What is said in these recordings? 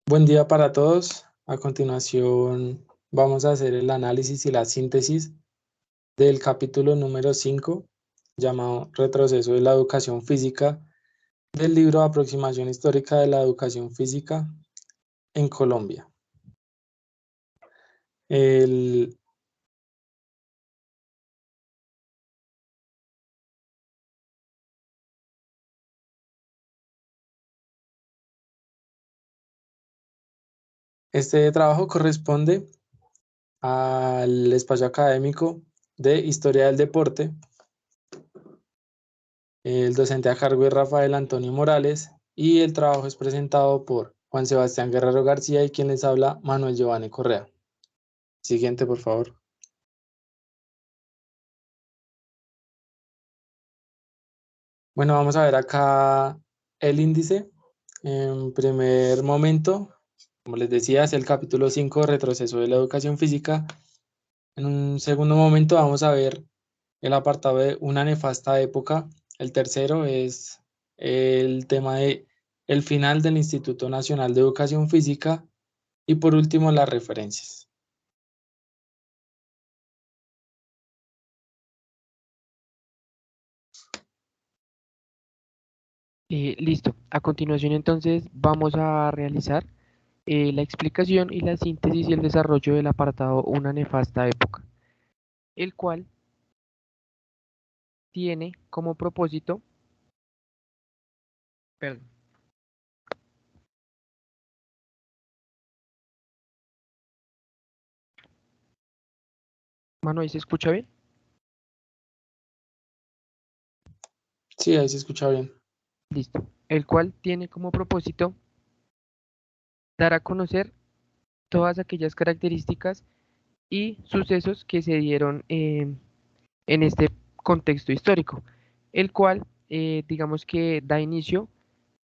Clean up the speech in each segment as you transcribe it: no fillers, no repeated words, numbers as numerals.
Buen día para todos. A continuación vamos a hacer el análisis y la síntesis del capítulo número 5, llamado Retroceso de la educación física, del libro Aproximación histórica de la educación física en Colombia. El- este trabajo corresponde al espacio académico de Historia del Deporte. El docente a cargo es Rafael Antonio Morales y el trabajo es presentado por Juan Sebastián Guerrero García y quien les habla, Manuel Giovanni Correa. Siguiente, por favor. Bueno, vamos a ver acá el índice. En primer momento, como les decía, es el capítulo 5, retroceso de la educación física. En un segundo momento vamos a ver el apartado de una nefasta época. El tercero es el tema de el final del Instituto Nacional de Educación Física. Y por último, las referencias. Listo. A continuación entonces vamos a realizar la explicación y la síntesis y el desarrollo del apartado Una nefasta época, el cual tiene como propósito, perdón, Manuel, ¿se escucha bien? Sí, ahí se escucha bien. Listo. El cual tiene como propósito dar a conocer todas aquellas características y sucesos que se dieron en este contexto histórico, el cual digamos que da inicio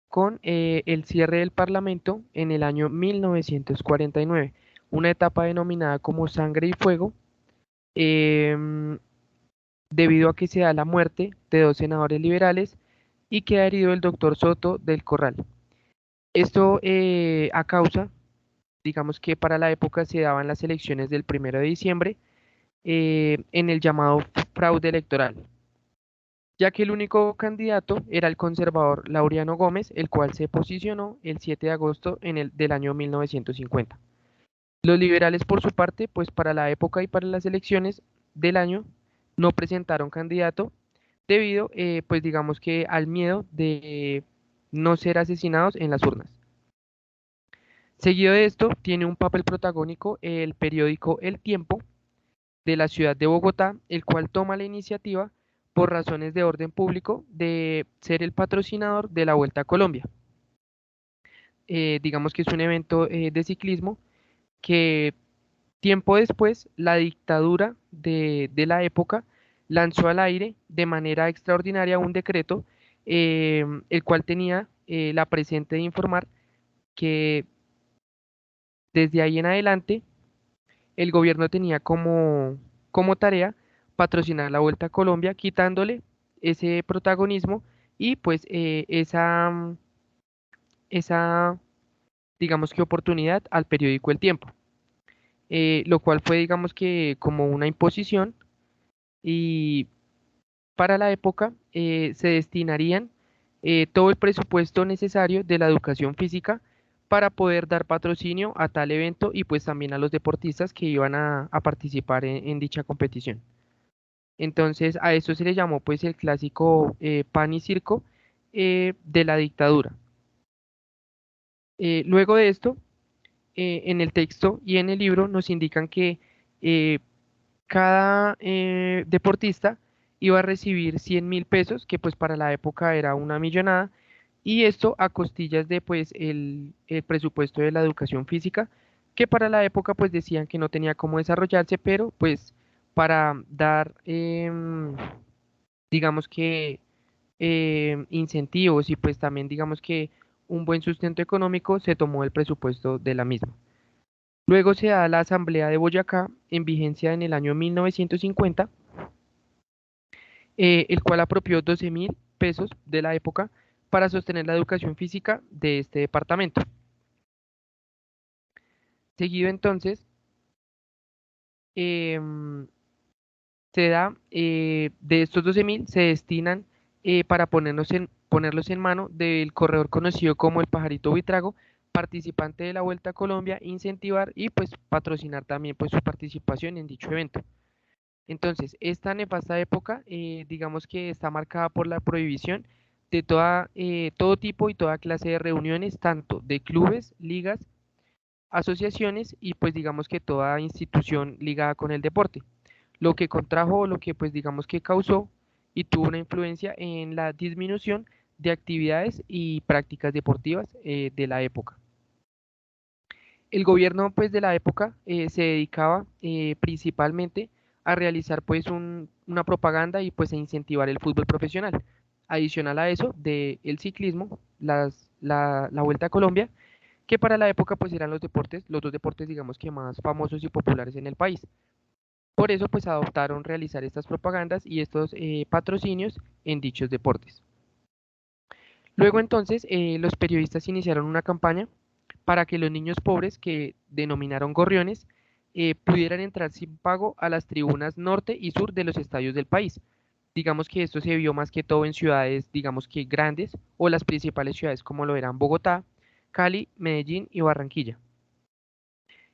con el cierre del Parlamento en el año 1949, una etapa denominada como Sangre y Fuego, em, debido a que se da la muerte de dos senadores liberales y queda herido el doctor Soto del Corral. Esto a causa, digamos que para la época se daban las elecciones del 1 de diciembre en el llamado fraude electoral, ya que el único candidato era el conservador Laureano Gómez, el cual se posicionó el 7 de agosto del año 1950. Los liberales, por su parte, pues para la época y para las elecciones del año, no presentaron candidato debido, pues digamos que al miedo de no ser asesinados en las urnas. Seguido de esto, tiene un papel protagónico el periódico El Tiempo de la ciudad de Bogotá, el cual toma la iniciativa por razones de orden público de ser el patrocinador de la Vuelta a Colombia. Digamos que es un evento de ciclismo que tiempo después la dictadura de la época lanzó al aire de manera extraordinaria un decreto, el cual tenía la presente de informar que desde ahí en adelante el gobierno tenía como tarea patrocinar la Vuelta a Colombia, quitándole ese protagonismo y pues esa, digamos que oportunidad al periódico El Tiempo, lo cual fue, digamos que como una imposición y para la época se destinarían todo el presupuesto necesario de la educación física para poder dar patrocinio a tal evento y pues también a los deportistas que iban a participar en dicha competición. Entonces a eso se le llamó pues el clásico pan y circo de la dictadura. Luego de esto, en el texto y en el libro nos indican que eh, cada deportista iba a recibir 100.000 pesos, que pues para la época era una millonada, y esto a costillas de pues el presupuesto de la educación física, que para la época pues decían que no tenía cómo desarrollarse, pero pues para dar, digamos que incentivos y pues también digamos que un buen sustento económico se tomó el presupuesto de la misma. Luego se da la Asamblea de Boyacá en vigencia en el año 1950, el cual apropió 12.000 pesos de la época para sostener la educación física de este departamento. Seguido entonces, em, se da, de estos 12.000 se destinan para ponerlos en mano del corredor conocido como el Pajarito Buitrago, participante de la Vuelta a Colombia, incentivar y pues patrocinar también pues su participación en dicho evento. Entonces, esta nefasta época, digamos que está marcada por la prohibición de todo tipo y toda clase de reuniones, tanto de clubes, ligas, asociaciones y pues digamos que toda institución ligada con el deporte, lo que contrajo, lo que pues digamos que causó y tuvo una influencia en la disminución de actividades y prácticas deportivas de la época. El gobierno pues de la época se dedicaba principalmente a realizar pues una propaganda y pues a incentivar el fútbol profesional. Adicional a eso, del ciclismo, la Vuelta a Colombia, que para la época pues eran los dos deportes digamos que más famosos y populares en el país. Por eso pues adoptaron realizar estas propagandas y estos patrocinios en dichos deportes. Luego entonces los periodistas iniciaron una campaña para que los niños pobres, que denominaron gorriones, pudieran entrar sin pago a las tribunas norte y sur de los estadios del país. Digamos que esto se vio más que todo en ciudades, digamos que grandes, o las principales ciudades como lo eran Bogotá, Cali, Medellín y Barranquilla.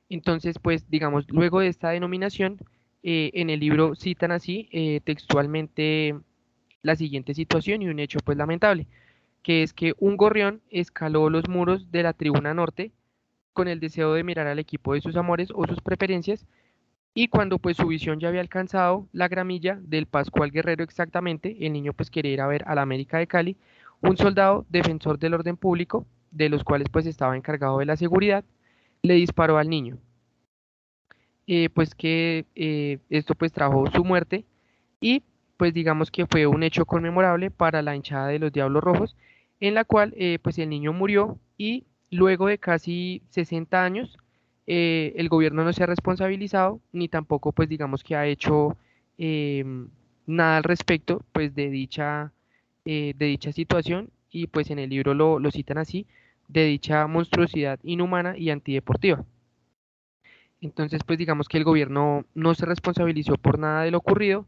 Entonces, pues, digamos, luego de esta denominación, en el libro citan así textualmente la siguiente situación y un hecho pues lamentable, que es que un gorrión escaló los muros de la tribuna norte con el deseo de mirar al equipo de sus amores o sus preferencias, y cuando pues su visión ya había alcanzado la gramilla del Pascual Guerrero exactamente, el niño pues quería ir a ver a la América de Cali, un soldado defensor del orden público, de los cuales pues estaba encargado de la seguridad, le disparó al niño. Pues que esto pues trajo su muerte y pues digamos que fue un hecho conmemorable para la hinchada de los Diablos Rojos, en la cual pues el niño murió y luego de casi 60 años el gobierno no se ha responsabilizado ni tampoco pues digamos que ha hecho nada al respecto pues de dicha situación, y pues en el libro lo citan así, de dicha monstruosidad inhumana y antideportiva. Entonces, pues digamos que el gobierno no se responsabilizó por nada de lo ocurrido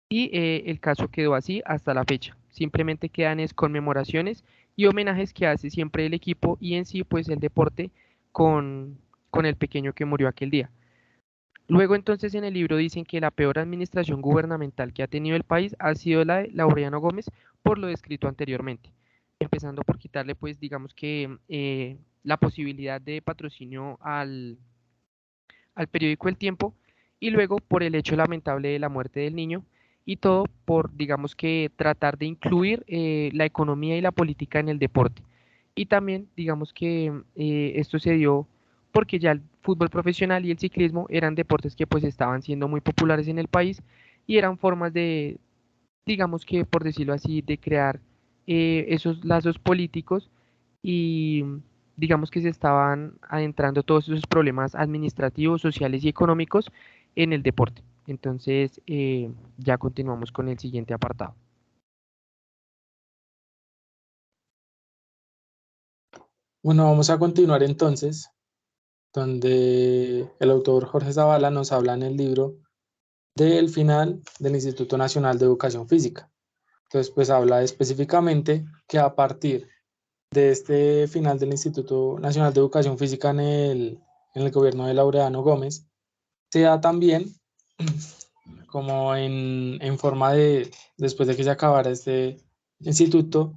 y el caso quedó así hasta la fecha. Simplemente quedan es conmemoraciones y homenajes que hace siempre el equipo y en sí pues el deporte con, con el pequeño que murió aquel día. Luego entonces en el libro dicen que la peor administración gubernamental que ha tenido el país ha sido la de Laureano Gómez por lo descrito anteriormente, empezando por quitarle pues digamos que la posibilidad de patrocinio al periódico El Tiempo, y luego por el hecho lamentable de la muerte del niño, y todo por, digamos que, tratar de incluir la economía y la política en el deporte. Y también, digamos que esto se dio porque ya el fútbol profesional y el ciclismo eran deportes que pues estaban siendo muy populares en el país y eran formas de, digamos que, por decirlo así, de crear esos lazos políticos y digamos que se estaban adentrando todos esos problemas administrativos, sociales y económicos en el deporte. Entonces, ya continuamos con el siguiente apartado. Bueno, vamos a continuar entonces, donde el autor Jorge Zavala nos habla en el libro del final del Instituto Nacional de Educación Física. Entonces, pues habla específicamente que a partir de este final del Instituto Nacional de Educación Física en el gobierno de Laureano Gómez, se da también como en forma de, después de que se acabara este instituto,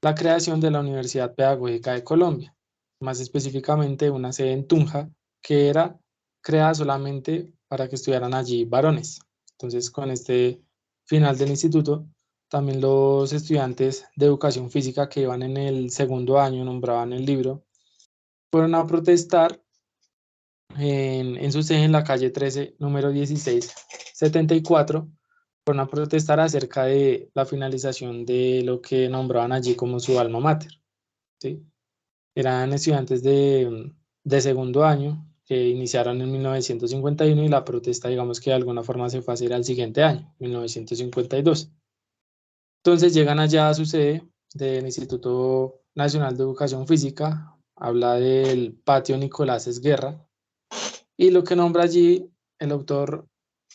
la creación de la Universidad Pedagógica de Colombia, más específicamente una sede en Tunja, que era creada solamente para que estudiaran allí varones. Entonces, con este final del instituto, también los estudiantes de educación física que iban en el segundo año, nombraban el libro, fueron a protestar en su sede en la calle 13, número 1674, fueron a protestar acerca de la finalización de lo que nombraban allí como su alma mater, ¿sí? Eran estudiantes de segundo año que iniciaron en 1951 y la protesta, digamos que de alguna forma se fue a hacer al siguiente año, 1952. Entonces llegan allá a su sede del Instituto Nacional de Educación Física, habla del patio Nicolás Esguerra, Y lo que nombra allí el autor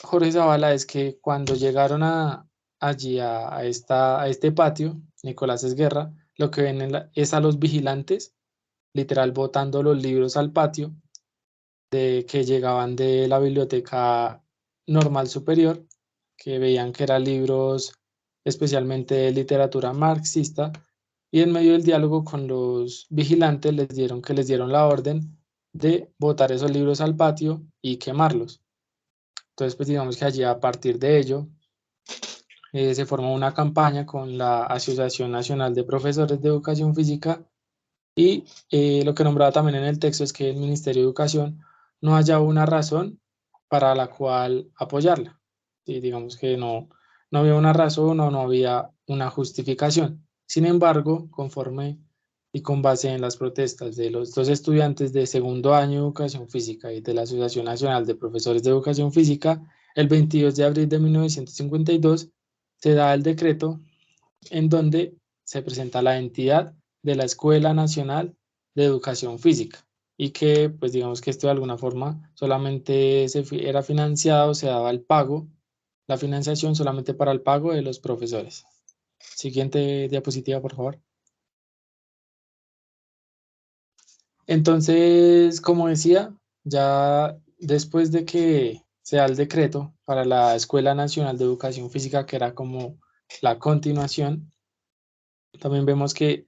Jorge Zavala es que cuando llegaron allí a este patio, Nicolás Esguerra, lo que ven es a los vigilantes, literal, botando los libros al patio, que llegaban de la biblioteca normal superior, que veían que eran libros especialmente de literatura marxista, y en medio del diálogo con los vigilantes les dieron la orden de botar esos libros al patio y quemarlos. Entonces, pues digamos que allí a partir de ello se formó una campaña con la Asociación Nacional de Profesores de Educación Física y lo que nombraba también en el texto es que el Ministerio de Educación no hallaba una razón para la cual apoyarla. Y digamos que no había una razón o no había una justificación. Sin embargo, conforme y con base en las protestas de los dos estudiantes de segundo año de Educación Física y de la Asociación Nacional de Profesores de Educación Física, el 22 de abril de 1952 se da el decreto en donde se presenta la entidad de la Escuela Nacional de Educación Física y que, pues digamos que esto de alguna forma solamente era financiado, se daba el pago, la financiación solamente para el pago de los profesores. Siguiente diapositiva, por favor. Entonces, como decía, ya después de que se da el decreto para la Escuela Nacional de Educación Física, que era como la continuación, también vemos que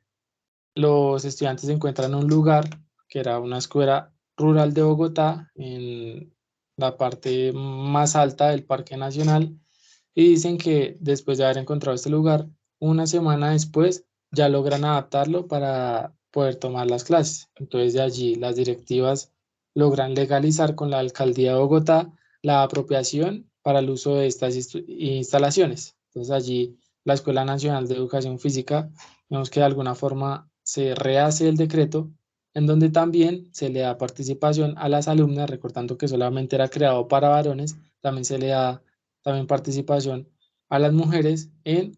los estudiantes encuentran un lugar que era una escuela rural de Bogotá, en la parte más alta del Parque Nacional, y dicen que después de haber encontrado este lugar, una semana después ya logran adaptarlo para poder tomar las clases. Entonces de allí las directivas logran legalizar con la alcaldía de Bogotá la apropiación para el uso de estas instalaciones. Entonces allí la Escuela Nacional de Educación Física, vemos que de alguna forma se rehace el decreto en donde también se le da participación a las alumnas, recordando que solamente era creado para varones, también se le da también participación a las mujeres en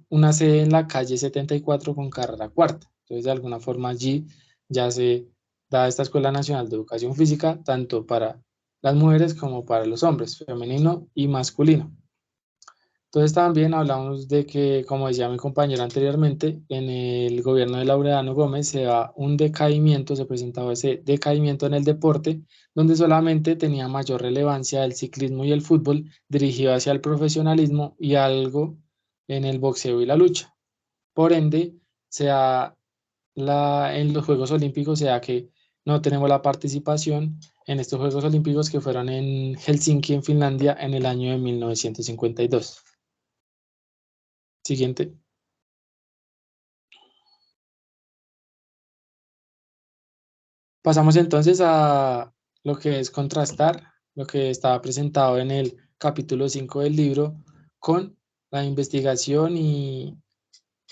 una sede en la calle 74 con carrera cuarta. Entonces, de alguna forma allí ya se da esta Escuela Nacional de Educación Física, tanto para las mujeres como para los hombres, femenino y masculino. Entonces también hablamos de que, como decía mi compañero anteriormente, en el gobierno de Laureano Gómez se da un decaimiento, se presentaba ese decaimiento en el deporte, donde solamente tenía mayor relevancia el ciclismo y el fútbol dirigido hacia el profesionalismo y algo en el boxeo y la lucha. Por ende, se da en los Juegos Olímpicos, se da que no tenemos la participación en estos Juegos Olímpicos que fueron en Helsinki, en Finlandia, en el año de 1952. Siguiente. Pasamos entonces a lo que es contrastar lo que estaba presentado en el capítulo 5 del libro con la investigación y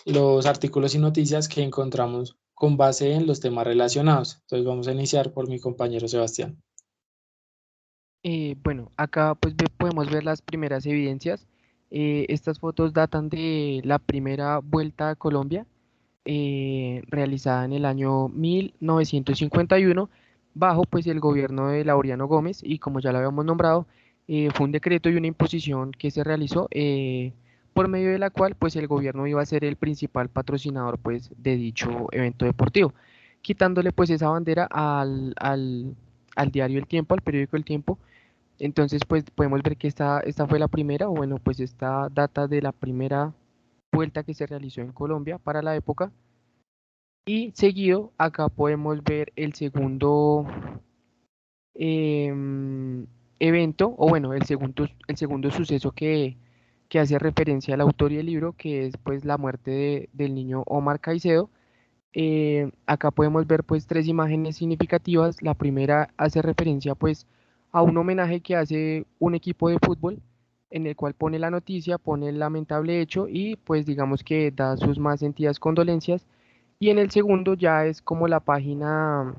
los artículos y noticias que encontramos con base en los temas relacionados. Entonces vamos a iniciar por mi compañero Sebastián. Bueno, acá pues podemos ver las primeras evidencias. Estas fotos datan de la primera vuelta a Colombia, realizada en el año 1951 bajo pues el gobierno de Laureano Gómez, y como ya lo habíamos nombrado, fue un decreto y una imposición que se realizó, por medio de la cual pues el gobierno iba a ser el principal patrocinador pues de dicho evento deportivo, quitándole pues esa bandera al diario El Tiempo, al periódico El Tiempo. Entonces pues podemos ver que esta fue la primera, o bueno, pues esta data de la primera vuelta que se realizó en Colombia para la época. Y seguido, acá podemos ver el segundo em, evento, o bueno, el segundo suceso que hace referencia al autor y el libro, que es pues la muerte del niño Omar Caicedo. Acá podemos ver pues tres imágenes significativas. La primera hace referencia pues a un homenaje que hace un equipo de fútbol, en el cual pone la noticia, pone el lamentable hecho y pues digamos que da sus más sentidas condolencias. Y en el segundo ya es como una página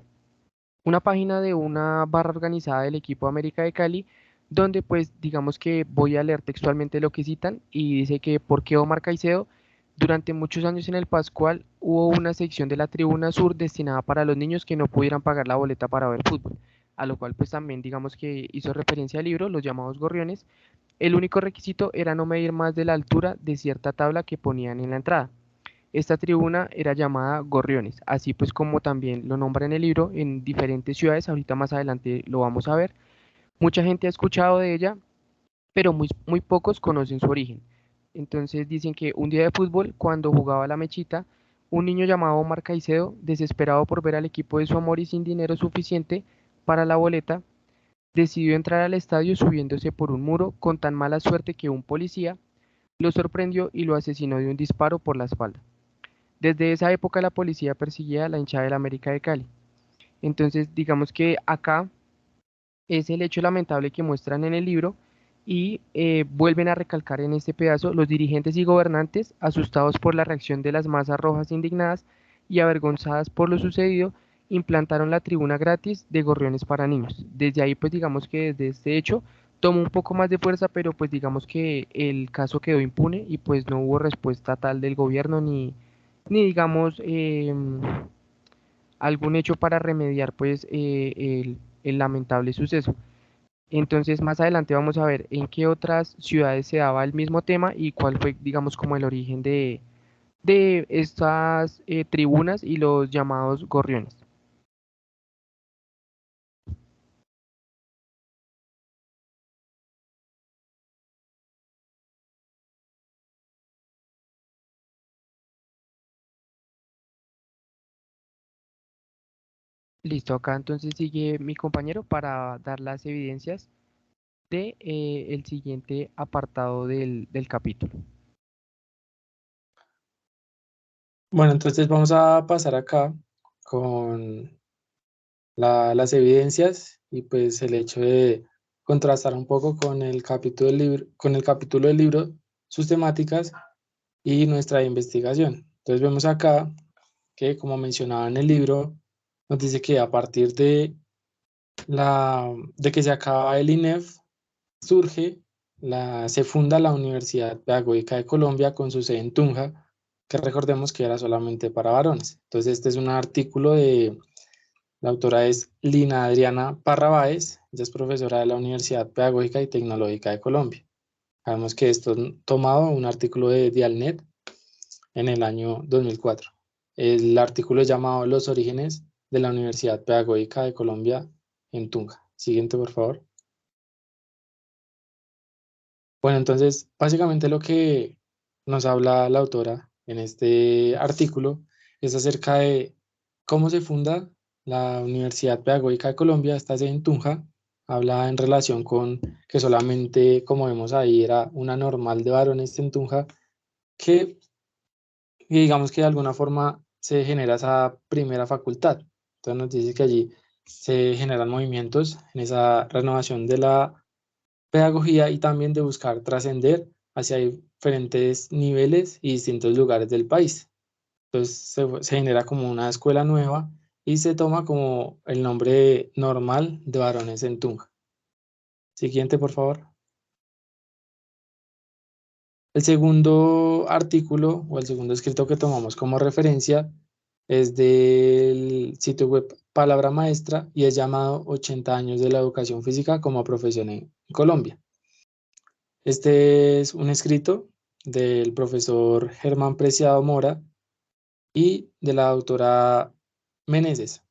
de una barra organizada del equipo América de Cali, donde pues digamos que voy a leer textualmente lo que citan, y dice que ¿por qué Omar Caicedo? Durante muchos años en el Pascual hubo una sección de la tribuna sur destinada para los niños que no pudieran pagar la boleta para ver fútbol. a lo cual pues también digamos que hizo referencia al libro, los llamados gorriones. El único requisito era no medir más de la altura de cierta tabla que ponían en la entrada. Esta tribuna era llamada Gorriones, así pues como también lo nombra en el libro, en diferentes ciudades, ahorita más adelante lo vamos a ver. Mucha gente ha escuchado de ella, pero muy pocos conocen su origen. Entonces dicen que un día de fútbol, cuando jugaba la mechita, un niño llamado Omar Caicedo, desesperado por ver al equipo de su amor y sin dinero suficiente para la boleta, decidió entrar al estadio subiéndose por un muro con tan mala suerte que un policía lo sorprendió y lo asesinó de un disparo por la espalda. Desde esa época la policía perseguía a la hinchada del América de Cali. Entonces, digamos que acá es el hecho lamentable que muestran en el libro y vuelven a recalcar en este pedazo los dirigentes y gobernantes, asustados por la reacción de las masas rojas indignadas y avergonzadas por lo sucedido, implantaron la tribuna gratis de gorriones para niños. Desde ahí, pues digamos que desde este hecho tomó un poco más de fuerza, pero pues digamos que el caso quedó impune y pues no hubo respuesta tal del gobierno ni digamos algún hecho para remediar pues el lamentable suceso. Entonces más adelante vamos a ver en qué otras ciudades se daba el mismo tema y cuál fue digamos como el origen de estas tribunas y los llamados gorriones. Listo, acá entonces sigue mi compañero para dar las evidencias de el siguiente apartado del capítulo. Bueno, entonces vamos a pasar acá con las evidencias y pues el hecho de contrastar un poco con el capítulo del libro, sus temáticas y nuestra investigación. Entonces vemos acá que, como mencionaba en el libro, nos dice que a partir de que se acaba el INEF, se funda la Universidad Pedagógica de Colombia con su sede en Tunja, que recordemos que era solamente para varones. Entonces este es un artículo la autora es Lina Adriana Parra Báez, ella es profesora de la Universidad Pedagógica y Tecnológica de Colombia. Sabemos que esto es tomado un artículo de Dialnet en el año 2004. El artículo es llamado Los orígenes de la Universidad Pedagógica de Colombia en Tunja. Siguiente, por favor. Bueno, entonces, básicamente lo que nos habla la autora en este artículo es acerca de cómo se funda la Universidad Pedagógica de Colombia, esta sede en Tunja. Habla en relación con que solamente, como vemos ahí, era una normal de varones en Tunja, que y digamos que de alguna forma se genera esa primera facultad. Entonces nos dice que allí se generan movimientos en esa renovación de la pedagogía y también de buscar trascender hacia diferentes niveles y distintos lugares del país. Entonces se genera como una escuela nueva y se toma como el nombre normal de varones en Tunja. Siguiente, por favor. El segundo artículo o el segundo escrito que tomamos como referencia es del sitio web Palabra Maestra y es llamado 80 años de la educación física como profesión en Colombia. Este es un escrito del profesor Germán Preciado Mora y de la autora Meneses.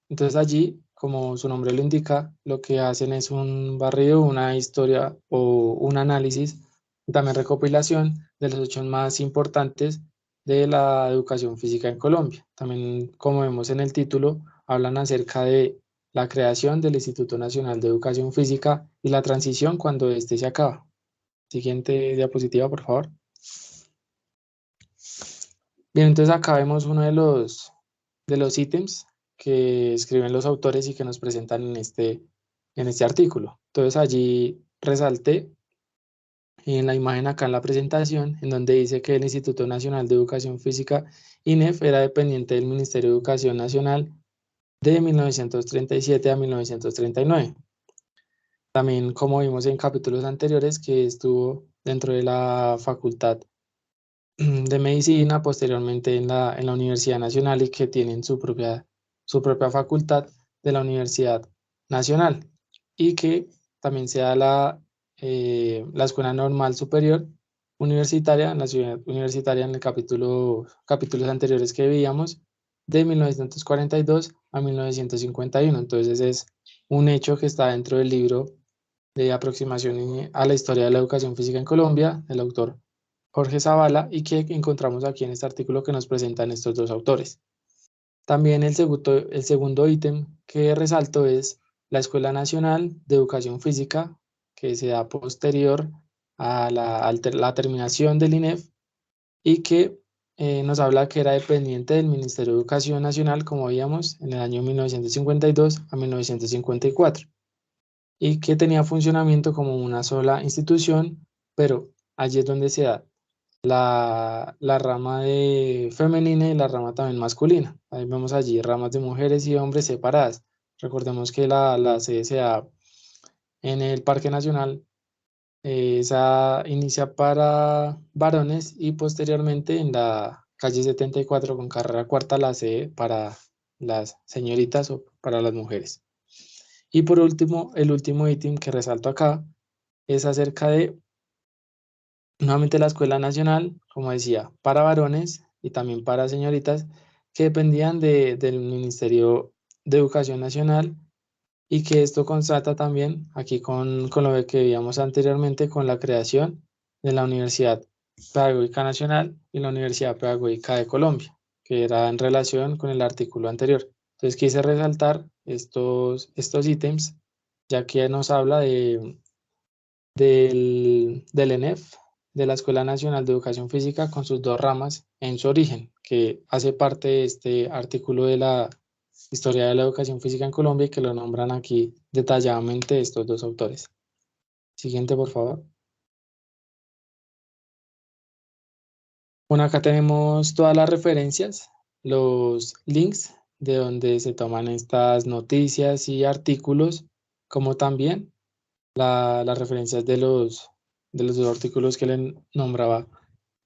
Entonces allí, como su nombre lo indica, lo que hacen es un barrido, una historia o un análisis, y también recopilación de los hechos más importantes de la educación física en Colombia. También, como vemos en el título, hablan acerca de la creación del Instituto Nacional de Educación Física y la transición cuando éste se acaba. Siguiente diapositiva, por favor. Bien, entonces acá vemos uno de los ítems que escriben los autores y que nos presentan en este artículo. Entonces allí resalté en la imagen acá en la presentación, en donde dice que el Instituto Nacional de Educación Física, INEF, era dependiente del Ministerio de Educación Nacional de 1937 a 1939. También, como vimos en capítulos anteriores, que estuvo dentro de la Facultad de Medicina, posteriormente en la Universidad Nacional y que tienen su propia facultad de la Universidad nacional y que también sea la Escuela Normal Superior Universitaria, la ciudad universitaria en el capítulos anteriores que veíamos, de 1942 a 1951. Entonces es un hecho que está dentro del libro de aproximación a la historia de la educación física en Colombia, del autor Jorge Zavala, y que encontramos aquí en este artículo que nos presentan estos dos autores. También el segundo ítem que resalto es la Escuela Nacional de Educación Física, que se da posterior a la terminación del INEF y que nos habla que era dependiente del Ministerio de Educación Nacional, como veíamos, en el año 1952 a 1954, y que tenía funcionamiento como una sola institución, pero allí es donde se da la rama femenina y la rama también masculina. Ahí vemos allí ramas de mujeres y hombres separadas. Recordemos que la sede se da en el Parque Nacional. Esa inicia para varones y posteriormente en la calle 74 con carrera cuarta la sede para las señoritas o para las mujeres. Y por último, el último ítem que resalto acá es acerca de nuevamente la Escuela Nacional, como decía, para varones y también para señoritas que dependían del Ministerio de Educación Nacional, y que esto constata también aquí con lo que veíamos anteriormente con la creación de la Universidad Pedagógica Nacional y la Universidad Pedagógica de Colombia, que era en relación con el artículo anterior. Entonces quise resaltar estos ítems, ya que nos habla del ENEF, de la Escuela Nacional de Educación Física, con sus dos ramas en su origen, que hace parte de este artículo de la Historia de la Educación Física en Colombia y que lo nombran aquí detalladamente estos dos autores. Siguiente, por favor. Bueno, acá tenemos todas las referencias, los links de donde se toman estas noticias y artículos, como también las referencias de los dos artículos que le nombraba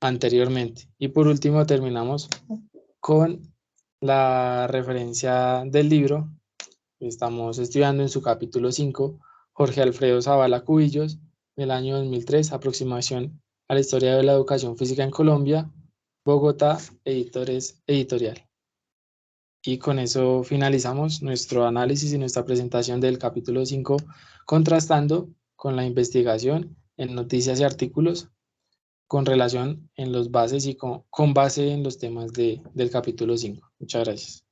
anteriormente. Y por último terminamos con la referencia del libro que estamos estudiando en su capítulo 5, Jorge Alfredo Zavala Cubillos, del año 2003, Aproximación a la Historia de la Educación Física en Colombia, Bogotá, Editores Editorial. Y con eso finalizamos nuestro análisis y nuestra presentación del capítulo 5, contrastando con la investigación en noticias y artículos con relación en los bases y con base en los temas del capítulo 5. Muchas gracias.